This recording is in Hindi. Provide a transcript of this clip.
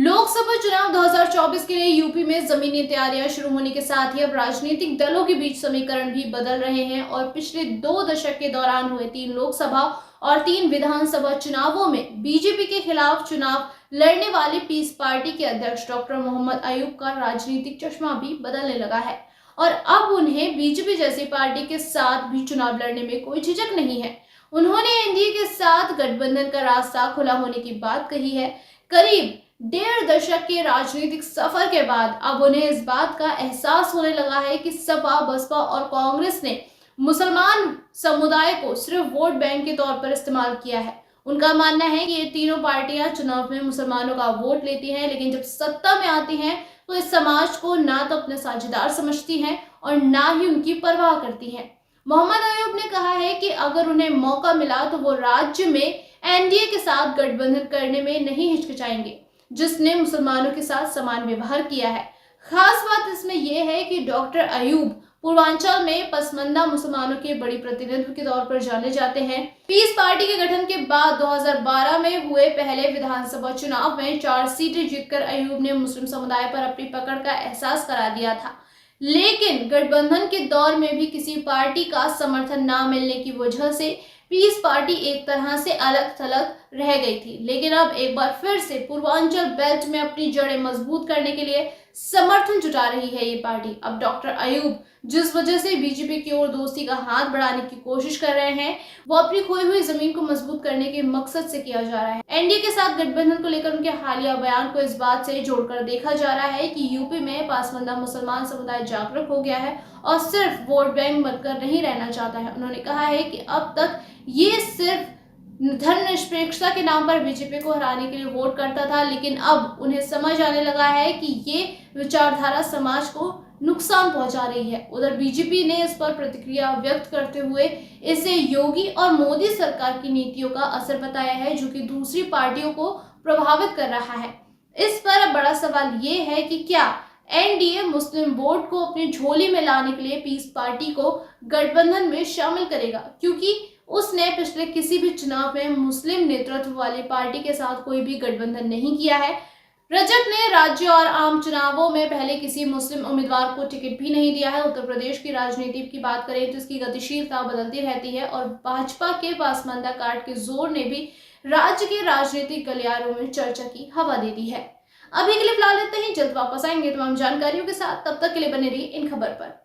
लोकसभा चुनाव 2024 के लिए यूपी में जमीनी तैयारियां शुरू होने के साथ ही अब राजनीतिक दलों के बीच समीकरण भी बदल रहे हैं और पिछले 2 दशक के दौरान हुए 3 लोकसभा और 3 विधानसभा चुनावों में बीजेपी के खिलाफ चुनाव लड़ने वाली पीस पार्टी के अध्यक्ष डॉक्टर मोहम्मद अयूब का राजनीतिक चश्मा भी बदलने लगा है और अब उन्हें बीजेपी जैसी पार्टी के साथ भी चुनाव लड़ने में कोई झिझक नहीं है। उन्होंने एनडीए के साथ गठबंधन का रास्ता खुला होने की बात कही है। करीब 1.5 दशक के राजनीतिक सफर के बाद अब उन्हें इस बात का एहसास होने लगा है कि सपा, बसपा और कांग्रेस ने मुसलमान समुदाय को सिर्फ वोट बैंक के तौर पर इस्तेमाल किया है। उनका मानना है कि ये तीनों पार्टियां चुनाव में मुसलमानों का वोट लेती हैं, लेकिन जब सत्ता में आती हैं तो इस समाज को ना तो अपने साझेदार समझती हैं और ना ही उनकी परवाह करती हैं। मोहम्मद अयूब ने कहा है कि अगर उन्हें मौका मिला तो वो राज्य में एनडीए के साथ गठबंधन करने में नहीं हिचकिचाएंगे, जिसने मुसलमानों के साथ समान व्यवहार किया है। खास बात इसमें यह है कि डॉक्टर अयूब पूर्वांचल में पसमानदा मुसलमानों के बड़ी प्रतिनिधित्व के तौर पर जाने जाते हैं। पीस पार्टी के गठन के बाद 2012 में हुए पहले विधानसभा चुनाव में 4 सीटें जीतकर अयूब ने मुस्लिम समुदाय पर अपनी पकड़ का एहसास करा दिया था, लेकिन गठबंधन के दौर में भी किसी पार्टी का समर्थन न मिलने की वजह से पीस पार्टी एक तरह से अलग थलग रह गई थी। लेकिन अब एक बार फिर से पूर्वांचल बेल्ट में अपनी जड़ें मजबूत करने के लिए समर्थन जुटा रही है ये पार्टी। अब डॉक्टर अयूब जिस वजह से बीजेपी की ओर दोस्ती का हाथ बढ़ाने की कोशिश कर रहे हैं, वो अपनी खोई हुई जमीन को मजबूत करने के मकसद से किया जा रहा है। एनडीए के साथ गठबंधन को लेकर उनके हालिया बयान को इस बात से जोड़कर देखा जा रहा है कि यूपी में पसमानदा मुसलमान समुदाय जागरूक हो गया है और सिर्फ वोट बैंक बनकर नहीं रहना चाहता है। उन्होंने कहा है कि अब तक ये सिर्फ धर्मनिरपेक्षता के नाम पर बीजेपी को हराने के लिए वोट करता था, लेकिन अब उन्हें समझ आने लगा है कि ये विचारधारा समाज को नुकसान पहुंचा रही है। उधर बीजेपी ने इस पर प्रतिक्रिया व्यक्त करते हुए इसे योगी और मोदी सरकार की नीतियों का असर बताया है, जो कि दूसरी पार्टियों को प्रभावित कर रहा है। इस पर अब बड़ा सवाल ये है कि क्या एनडीए मुस्लिम वोट को अपनी झोली में लाने के लिए पीस पार्टी को गठबंधन में शामिल करेगा, क्योंकि उसने पिछले किसी भी चुनाव में मुस्लिम नेतृत्व वाली पार्टी के साथ कोई भी गठबंधन नहीं किया है। रजक ने राज्य और आम चुनावों में पहले किसी मुस्लिम उम्मीदवार को टिकट भी नहीं दिया है। उत्तर प्रदेश की राजनीति की बात करें तो इसकी गतिशीलता बदलती रहती है और भाजपा के पसमानदा कार्ड के जोर ने भी राज्य के राजनीतिक गलियारों में चर्चा की हवा दे दी है। अभी के लिए फिलहाल इतना ही, जल्द वापस आएंगे तमाम जानकारियों के साथ। तब तक के लिए बने रहिए इन खबर पर।